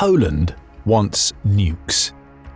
Poland wants nukes.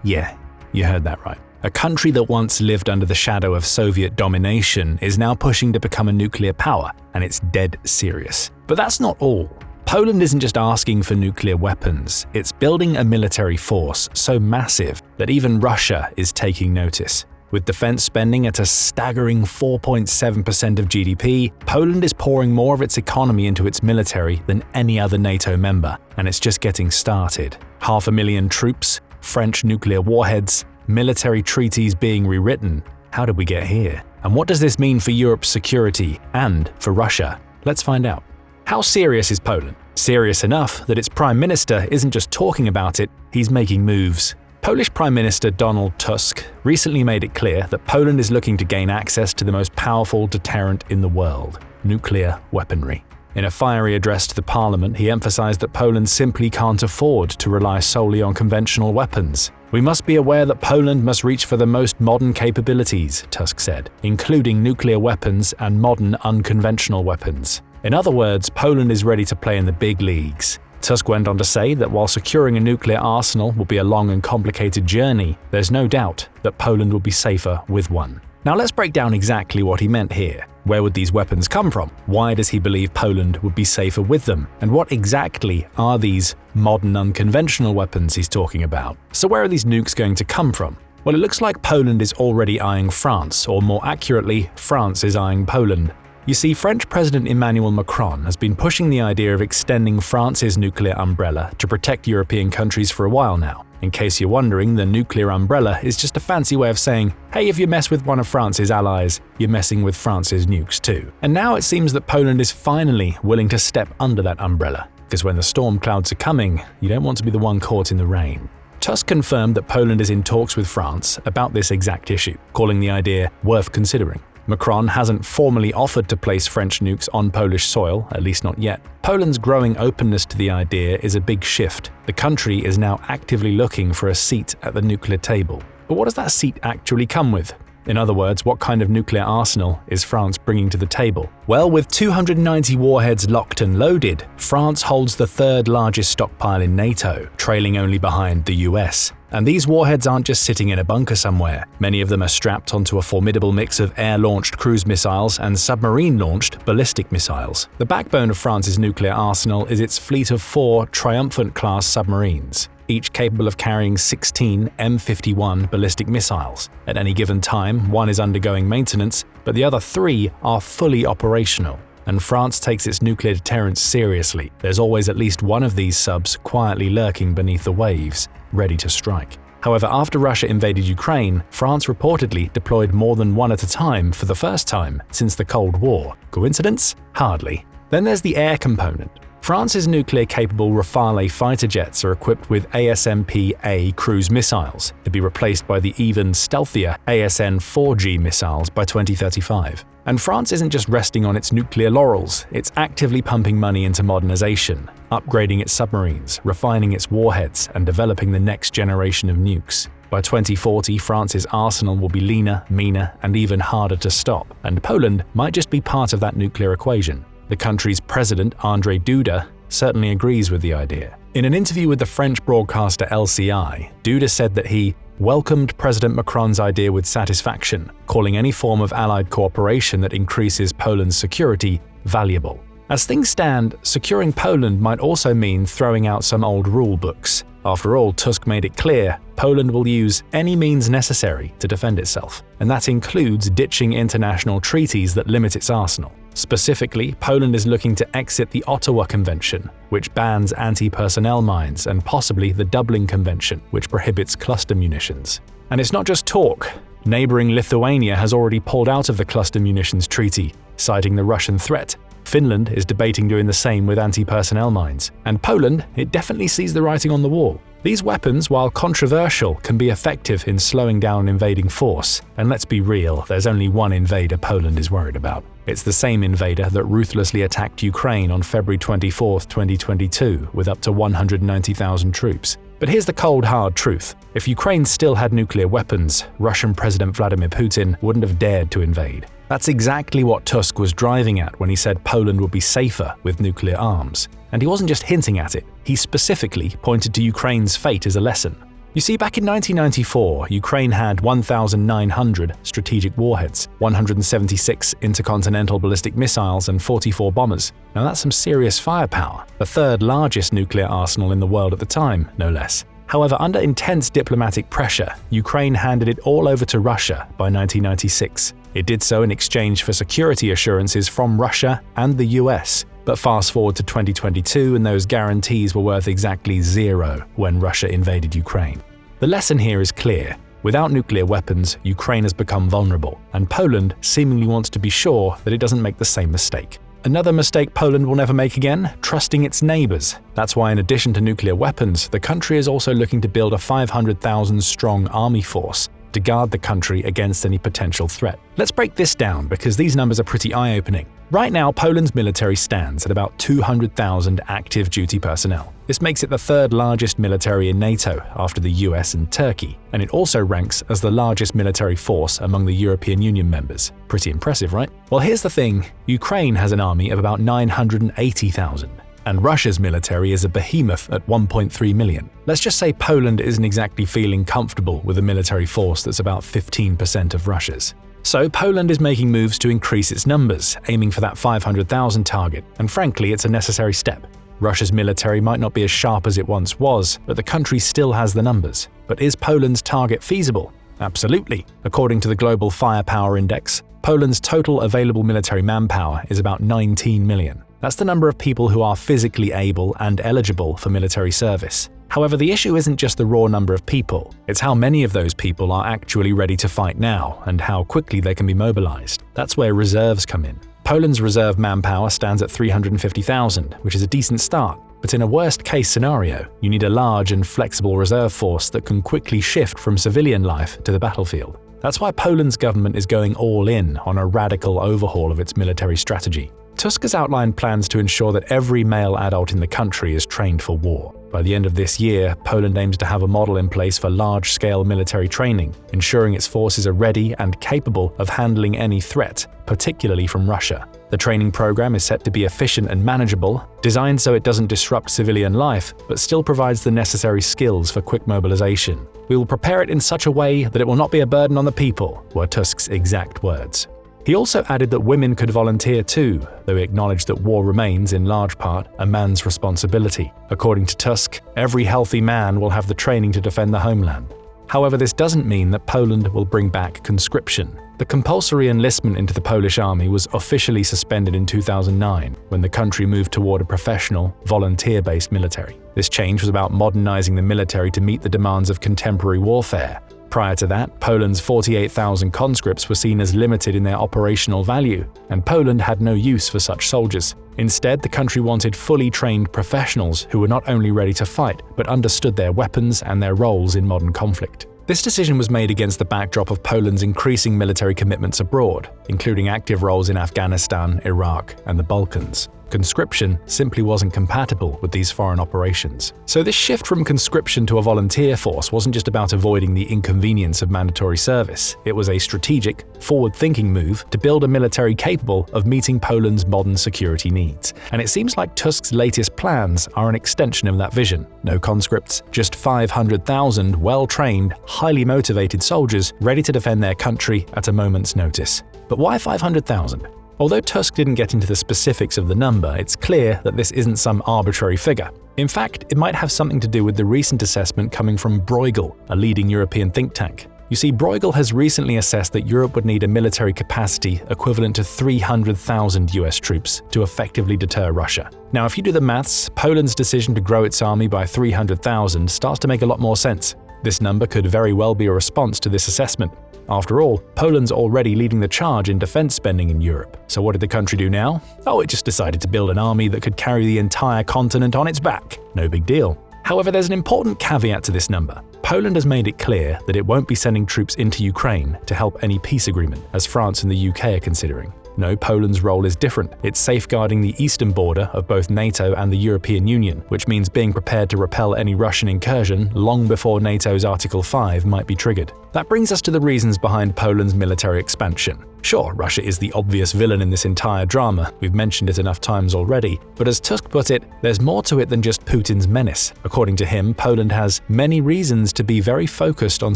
Yeah, you heard that right. A country that once lived under the shadow of Soviet domination is now pushing to become a nuclear power, and it's dead serious. But that's not all. Poland isn't just asking for nuclear weapons, it's building a military force so massive that even Russia is taking notice. With defense spending at a staggering 4.7% of GDP, Poland is pouring more of its economy into its military than any other NATO member, and it's just getting started. 500,000 troops, French nuclear warheads, military treaties being rewritten. How did we get here? And what does this mean for Europe's security and for Russia? Let's find out. How serious is Poland? Serious enough that its prime minister isn't just talking about it, he's making moves. Polish Prime Minister Donald Tusk recently made it clear that Poland is looking to gain access to the most powerful deterrent in the world, nuclear weaponry. In a fiery address to the parliament, he emphasized that Poland simply can't afford to rely solely on conventional weapons. We must be aware that Poland must reach for the most modern capabilities, Tusk said, including nuclear weapons and modern unconventional weapons. In other words, Poland is ready to play in the big leagues. Tusk went on to say that while securing a nuclear arsenal will be a long and complicated journey, there's no doubt that Poland will be safer with one. Now let's break down exactly what he meant here. Where would these weapons come from? Why does he believe Poland would be safer with them? And what exactly are these modern unconventional weapons he's talking about? So where are these nukes going to come from? Well, it looks like Poland is already eyeing France, or more accurately, France is eyeing Poland. You see, French President Emmanuel Macron has been pushing the idea of extending France's nuclear umbrella to protect European countries for a while now. In case you're wondering, the nuclear umbrella is just a fancy way of saying, hey, if you mess with one of France's allies, you're messing with France's nukes too. And now it seems that Poland is finally willing to step under that umbrella, because when the storm clouds are coming, you don't want to be the one caught in the rain. Tusk confirmed that Poland is in talks with France about this exact issue, calling the idea worth considering. Macron hasn't formally offered to place French nukes on Polish soil, at least not yet. Poland's growing openness to the idea is a big shift. The country is now actively looking for a seat at the nuclear table. But what does that seat actually come with? In other words, what kind of nuclear arsenal is France bringing to the table? Well, with 290 warheads locked and loaded, France holds the third largest stockpile in NATO, trailing only behind the US. And these warheads aren't just sitting in a bunker somewhere. Many of them are strapped onto a formidable mix of air-launched cruise missiles and submarine-launched ballistic missiles. The backbone of France's nuclear arsenal is its fleet of 4 Triumphant-class submarines, each capable of carrying 16 M51 ballistic missiles. At any given time, one is undergoing maintenance, but the other 3 are fully operational. And France takes its nuclear deterrence seriously. There's always at least one of these subs quietly lurking beneath the waves, ready to strike. However, after Russia invaded Ukraine, France reportedly deployed more than one at a time for the first time since the Cold War. Coincidence? Hardly. Then there's the air component. France's nuclear-capable Rafale fighter jets are equipped with ASMP-A cruise missiles to be replaced by the even stealthier ASN-4G missiles by 2035. And France isn't just resting on its nuclear laurels, it's actively pumping money into modernization, upgrading its submarines, refining its warheads, and developing the next generation of nukes. By 2040, France's arsenal will be leaner, meaner, and even harder to stop, and Poland might just be part of that nuclear equation. The country's president, Andrzej Duda, certainly agrees with the idea. In an interview with the French broadcaster LCI, Duda said that he welcomed President Macron's idea with satisfaction, calling any form of allied cooperation that increases Poland's security valuable. As things stand, securing Poland might also mean throwing out some old rule books. After all, Tusk made it clear Poland will use any means necessary to defend itself, and that includes ditching international treaties that limit its arsenal. Specifically, Poland is looking to exit the Ottawa Convention, which bans anti-personnel mines, and possibly the Dublin Convention, which prohibits cluster munitions. And it's not just talk. Neighboring Lithuania has already pulled out of the cluster munitions treaty, citing the Russian threat. Finland is debating doing the same with anti-personnel mines. And Poland, it definitely sees the writing on the wall. These weapons, while controversial, can be effective in slowing down an invading force. And let's be real, there's only one invader Poland is worried about. It's the same invader that ruthlessly attacked Ukraine on February 24, 2022, with up to 190,000 troops. But here's the cold, hard truth. If Ukraine still had nuclear weapons, Russian President Vladimir Putin wouldn't have dared to invade. That's exactly what Tusk was driving at when he said Poland would be safer with nuclear arms. And he wasn't just hinting at it, he specifically pointed to Ukraine's fate as a lesson. You see, back in 1994, Ukraine had 1,900 strategic warheads, 176 intercontinental ballistic missiles, and 44 bombers. Now that's some serious firepower, the third largest nuclear arsenal in the world at the time, no less. However, under intense diplomatic pressure, Ukraine handed it all over to Russia by 1996. It did so in exchange for security assurances from Russia and the US. But fast forward to 2022 and those guarantees were worth exactly zero when Russia invaded Ukraine. The lesson here is clear. Without nuclear weapons, Ukraine has become vulnerable, and Poland seemingly wants to be sure that it doesn't make the same mistake. Another mistake Poland will never make again? Trusting its neighbors. That's why in addition to nuclear weapons, the country is also looking to build a 500,000-strong army force to guard the country against any potential threat. Let's break this down because these numbers are pretty eye-opening. Right now, Poland's military stands at about 200,000 active duty personnel. This makes it the third largest military in NATO after the US and Turkey, and it also ranks as the largest military force among the European Union members. Pretty impressive, right? Well, here's the thing. Ukraine has an army of about 980,000. And Russia's military is a behemoth at 1.3 million. Let's just say Poland isn't exactly feeling comfortable with a military force that's about 15% of Russia's. So Poland is making moves to increase its numbers, aiming for that 500,000 target, and frankly, it's a necessary step. Russia's military might not be as sharp as it once was, but the country still has the numbers. But is Poland's target feasible? Absolutely. According to the Global Firepower Index, Poland's total available military manpower is about 19 million. That's the number of people who are physically able and eligible for military service. However, the issue isn't just the raw number of people, it's how many of those people are actually ready to fight now and how quickly they can be mobilized. That's where reserves come in. Poland's reserve manpower stands at 350,000, which is a decent start. But in a worst-case scenario, you need a large and flexible reserve force that can quickly shift from civilian life to the battlefield. That's why Poland's government is going all in on a radical overhaul of its military strategy. Tusk has outlined plans to ensure that every male adult in the country is trained for war. By the end of this year, Poland aims to have a model in place for large-scale military training, ensuring its forces are ready and capable of handling any threat, particularly from Russia. The training program is set to be efficient and manageable, designed so it doesn't disrupt civilian life, but still provides the necessary skills for quick mobilization. We will prepare it in such a way that it will not be a burden on the people, were Tusk's exact words. He also added that women could volunteer too, though he acknowledged that war remains, in large part, a man's responsibility. According to Tusk, every healthy man will have the training to defend the homeland. However, this doesn't mean that Poland will bring back conscription. The compulsory enlistment into the Polish army was officially suspended in 2009, when the country moved toward a professional, volunteer-based military. This change was about modernizing the military to meet the demands of contemporary warfare. Prior to that, Poland's 48,000 conscripts were seen as limited in their operational value, and Poland had no use for such soldiers. Instead, the country wanted fully trained professionals who were not only ready to fight, but understood their weapons and their roles in modern conflict. This decision was made against the backdrop of Poland's increasing military commitments abroad, including active roles in Afghanistan, Iraq, and the Balkans. Conscription simply wasn't compatible with these foreign operations. So this shift from conscription to a volunteer force wasn't just about avoiding the inconvenience of mandatory service. It was a strategic, forward-thinking move to build a military capable of meeting Poland's modern security needs. And it seems like Tusk's latest plans are an extension of that vision. No conscripts, just 500,000 well-trained, highly motivated soldiers ready to defend their country at a moment's notice. But why 500,000? Although Tusk didn't get into the specifics of the number, it's clear that this isn't some arbitrary figure. In fact, it might have something to do with the recent assessment coming from Bruegel, a leading European think tank. You see, Bruegel has recently assessed that Europe would need a military capacity equivalent to 300,000 US troops to effectively deter Russia. Now, if you do the maths, Poland's decision to grow its army by 300,000 starts to make a lot more sense. This number could very well be a response to this assessment. After all, Poland's already leading the charge in defense spending in Europe. So what did the country do now? Oh, it just decided to build an army that could carry the entire continent on its back. No big deal. However, there's an important caveat to this number. Poland has made it clear that it won't be sending troops into Ukraine to help any peace agreement, as France and the UK are considering. No, Poland's role is different. It's safeguarding the eastern border of both NATO and the European Union, which means being prepared to repel any Russian incursion long before NATO's Article 5 might be triggered. That brings us to the reasons behind Poland's military expansion. Sure, Russia is the obvious villain in this entire drama, we've mentioned it enough times already, but as Tusk put it, there's more to it than just Putin's menace. According to him, Poland has many reasons to be very focused on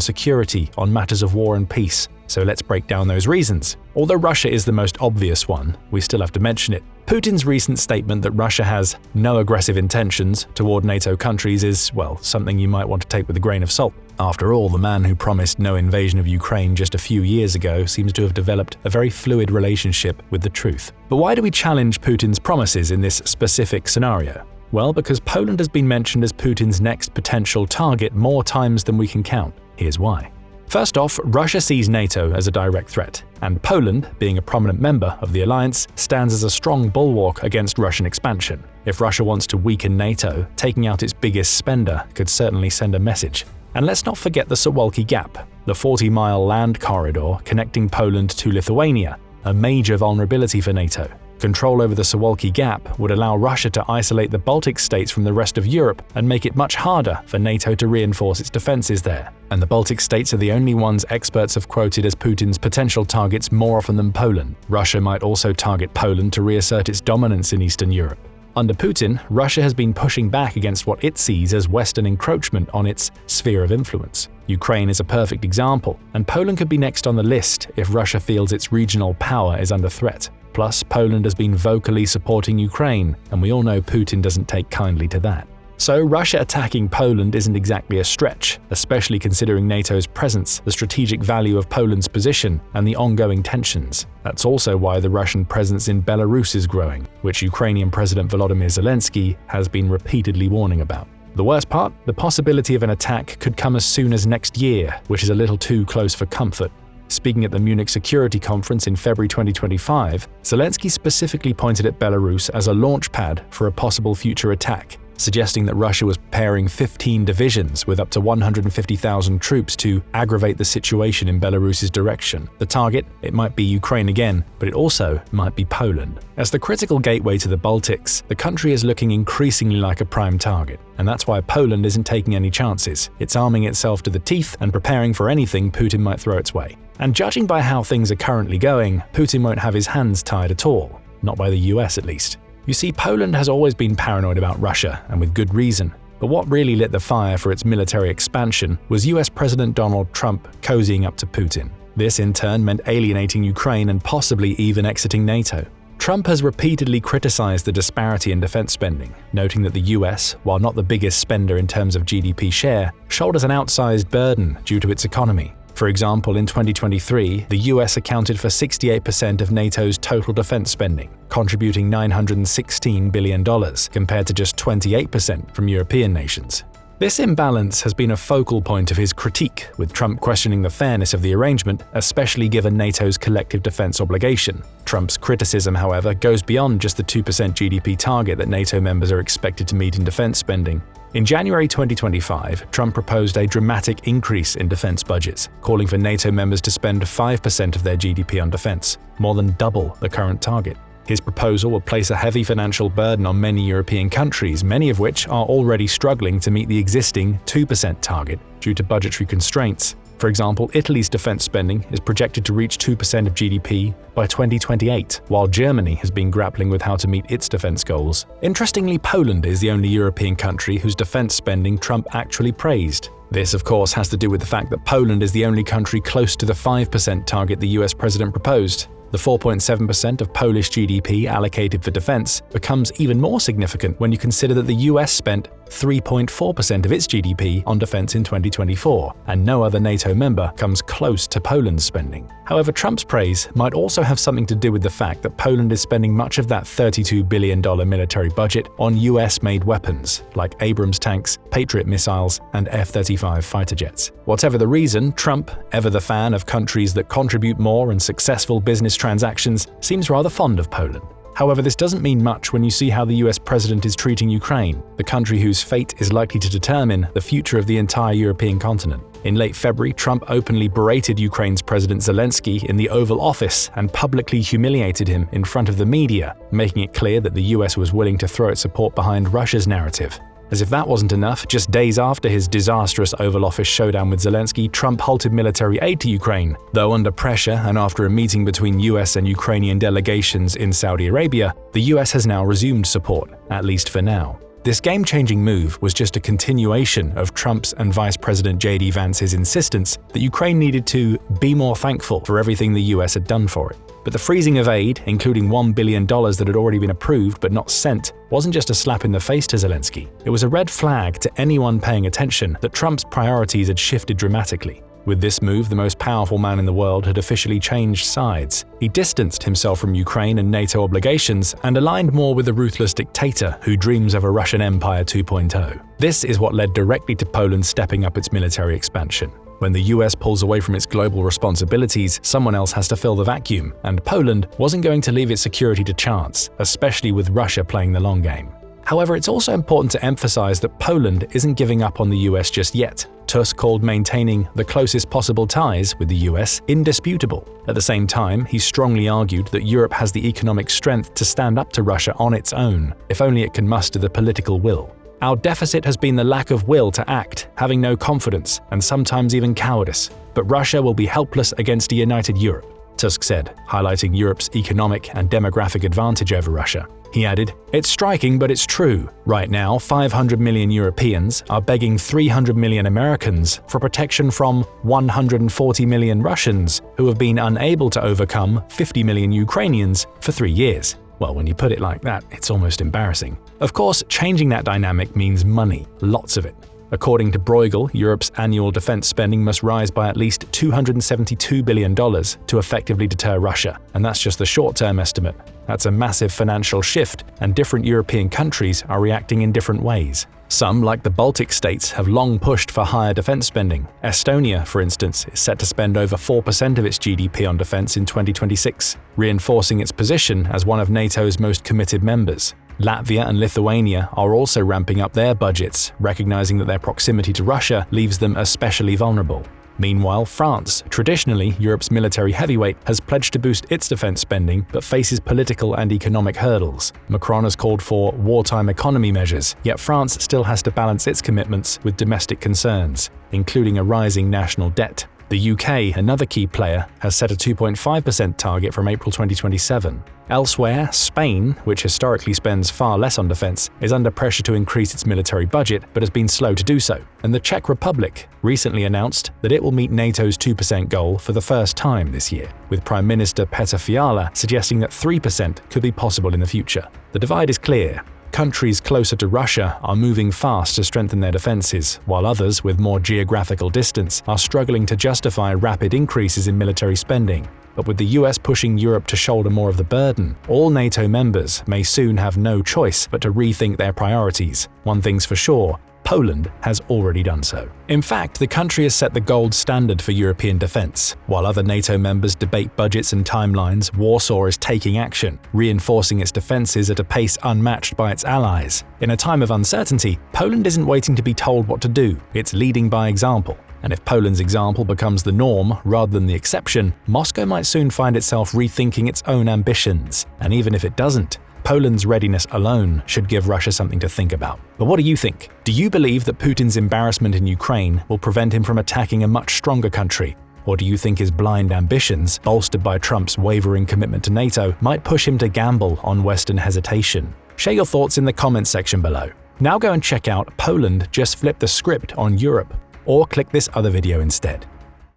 security, on matters of war and peace. So let's break down those reasons. Although Russia is the most obvious one, we still have to mention it. Putin's recent statement that Russia has no aggressive intentions toward NATO countries is, well, something you might want to take with a grain of salt. After all, the man who promised no invasion of Ukraine just a few years ago seems to have developed a very fluid relationship with the truth. But why do we challenge Putin's promises in this specific scenario? Well, because Poland has been mentioned as Putin's next potential target more times than we can count. Here's why. First off, Russia sees NATO as a direct threat, and Poland, being a prominent member of the alliance, stands as a strong bulwark against Russian expansion. If Russia wants to weaken NATO, taking out its biggest spender could certainly send a message. And let's not forget the Suwalki Gap, the 40-mile land corridor connecting Poland to Lithuania, a major vulnerability for NATO. Control over the Suwalki Gap would allow Russia to isolate the Baltic states from the rest of Europe and make it much harder for NATO to reinforce its defenses there. And the Baltic states are the only ones experts have quoted as Putin's potential targets more often than Poland. Russia might also target Poland to reassert its dominance in Eastern Europe. Under Putin, Russia has been pushing back against what it sees as Western encroachment on its sphere of influence. Ukraine is a perfect example, and Poland could be next on the list if Russia feels its regional power is under threat. Plus, Poland has been vocally supporting Ukraine, and we all know Putin doesn't take kindly to that. So Russia attacking Poland isn't exactly a stretch, especially considering NATO's presence, the strategic value of Poland's position, and the ongoing tensions. That's also why the Russian presence in Belarus is growing, which Ukrainian President Volodymyr Zelensky has been repeatedly warning about. The worst part? The possibility of an attack could come as soon as next year, which is a little too close for comfort. Speaking at the Munich Security Conference in February 2025, Zelensky specifically pointed at Belarus as a launch pad for a possible future attack, suggesting that Russia was preparing 15 divisions with up to 150,000 troops to aggravate the situation in Belarus's direction. The target, it might be Ukraine again, but it also might be Poland. As the critical gateway to the Baltics, the country is looking increasingly like a prime target, and that's why Poland isn't taking any chances. It's arming itself to the teeth and preparing for anything Putin might throw its way. And judging by how things are currently going, Putin won't have his hands tied at all, not by the US at least. You see, Poland has always been paranoid about Russia, and with good reason. But what really lit the fire for its military expansion was US President Donald Trump cozying up to Putin. This in turn meant alienating Ukraine and possibly even exiting NATO. Trump has repeatedly criticized the disparity in defense spending, noting that the US, while not the biggest spender in terms of GDP share, shoulders an outsized burden due to its economy. For example, in 2023, the US accounted for 68% of NATO's total defense spending, contributing $916 billion, compared to just 28% from European nations. This imbalance has been a focal point of his critique, with Trump questioning the fairness of the arrangement, especially given NATO's collective defense obligation. Trump's criticism, however, goes beyond just the 2% GDP target that NATO members are expected to meet in defense spending. In January 2025, Trump proposed a dramatic increase in defense budgets, calling for NATO members to spend 5% of their GDP on defense, more than double the current target. His proposal would place a heavy financial burden on many European countries, many of which are already struggling to meet the existing 2% target due to budgetary constraints. For example, Italy's defense spending is projected to reach 2% of GDP by 2028, while Germany has been grappling with how to meet its defense goals. Interestingly, Poland is the only European country whose defense spending Trump actually praised. This, of course, has to do with the fact that Poland is the only country close to the 5% target the US president proposed. The 4.7% of Polish GDP allocated for defense becomes even more significant when you consider that the US spent 3.4% of its GDP on defense in 2024, and no other NATO member comes close to Poland's spending. However, Trump's praise might also have something to do with the fact that Poland is spending much of that $32 billion military budget on US-made weapons, like Abrams tanks, Patriot missiles, and F-35 fighter jets. Whatever the reason, Trump, ever the fan of countries that contribute more and successful business transactions, seems rather fond of Poland. However, this doesn't mean much when you see how the US president is treating Ukraine, the country whose fate is likely to determine the future of the entire European continent. In late February, Trump openly berated Ukraine's President Zelensky in the Oval Office and publicly humiliated him in front of the media, making it clear that the US was willing to throw its support behind Russia's narrative. As if that wasn't enough, just days after his disastrous Oval Office showdown with Zelensky, Trump halted military aid to Ukraine. Though under pressure and after a meeting between US and Ukrainian delegations in Saudi Arabia, the US has now resumed support, at least for now. This game-changing move was just a continuation of Trump's and Vice President J.D. Vance's insistence that Ukraine needed to be more thankful for everything the US had done for it. But the freezing of aid, including $1 billion that had already been approved but not sent, wasn't just a slap in the face to Zelensky. It was a red flag to anyone paying attention that Trump's priorities had shifted dramatically. With this move, the most powerful man in the world had officially changed sides. He distanced himself from Ukraine and NATO obligations and aligned more with a ruthless dictator who dreams of a Russian Empire 2.0. This is what led directly to Poland stepping up its military expansion. When the US pulls away from its global responsibilities, someone else has to fill the vacuum, and Poland wasn't going to leave its security to chance, especially with Russia playing the long game. However, it's also important to emphasize that Poland isn't giving up on the US just yet. Tusk called maintaining the closest possible ties with the US indisputable. At the same time, he strongly argued that Europe has the economic strength to stand up to Russia on its own, if only it can muster the political will. Our deficit has been the lack of will to act, having no confidence, and sometimes even cowardice. But Russia will be helpless against a united Europe, Tusk said, highlighting Europe's economic and demographic advantage over Russia. He added, "It's striking, but it's true. Right now, 500 million Europeans are begging 300 million Americans for protection from 140 million Russians who have been unable to overcome 50 million Ukrainians for 3 years." Well, when you put it like that, it's almost embarrassing. Of course, changing that dynamic means money, lots of it. According to Bruegel, Europe's annual defense spending must rise by at least $272 billion to effectively deter Russia, and that's just the short-term estimate. That's a massive financial shift, and different European countries are reacting in different ways. Some, like the Baltic states, have long pushed for higher defense spending. Estonia, for instance, is set to spend over 4% of its GDP on defense in 2026, reinforcing its position as one of NATO's most committed members. Latvia and Lithuania are also ramping up their budgets, recognizing that their proximity to Russia leaves them especially vulnerable. Meanwhile, France, traditionally Europe's military heavyweight, has pledged to boost its defense spending but faces political and economic hurdles. Macron has called for wartime economy measures, yet France still has to balance its commitments with domestic concerns, including a rising national debt. The UK, another key player, has set a 2.5% target from April 2027. Elsewhere, Spain, which historically spends far less on defense, is under pressure to increase its military budget but has been slow to do so. And the Czech Republic recently announced that it will meet NATO's 2% goal for the first time this year, with Prime Minister Petr Fiala suggesting that 3% could be possible in the future. The divide is clear. Countries closer to Russia are moving fast to strengthen their defenses, while others with more geographical distance are struggling to justify rapid increases in military spending. But with the US pushing Europe to shoulder more of the burden, all NATO members may soon have no choice but to rethink their priorities. One thing's for sure, Poland has already done so. In fact, the country has set the gold standard for European defense. While other NATO members debate budgets and timelines, Warsaw is taking action, reinforcing its defenses at a pace unmatched by its allies. In a time of uncertainty, Poland isn't waiting to be told what to do, it's leading by example. And if Poland's example becomes the norm rather than the exception, Moscow might soon find itself rethinking its own ambitions. And even if it doesn't, Poland's readiness alone should give Russia something to think about. But what do you think? Do you believe that Putin's embarrassment in Ukraine will prevent him from attacking a much stronger country? Or do you think his blind ambitions, bolstered by Trump's wavering commitment to NATO, might push him to gamble on Western hesitation? Share your thoughts in the comments section below. Now go and check out Poland Just Flipped the Script on Europe, or click this other video instead.